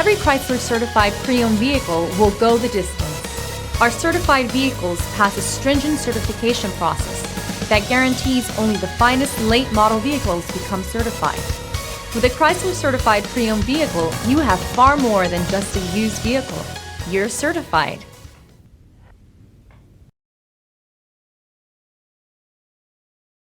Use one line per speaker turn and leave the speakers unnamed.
Every Chrysler certified pre-owned vehicle will go the distance. Our certified vehicles pass a stringent certification process that guarantees only the finest late model vehicles become certified. With a Chrysler certified pre-owned vehicle, you have far more than just a used vehicle. You're certified.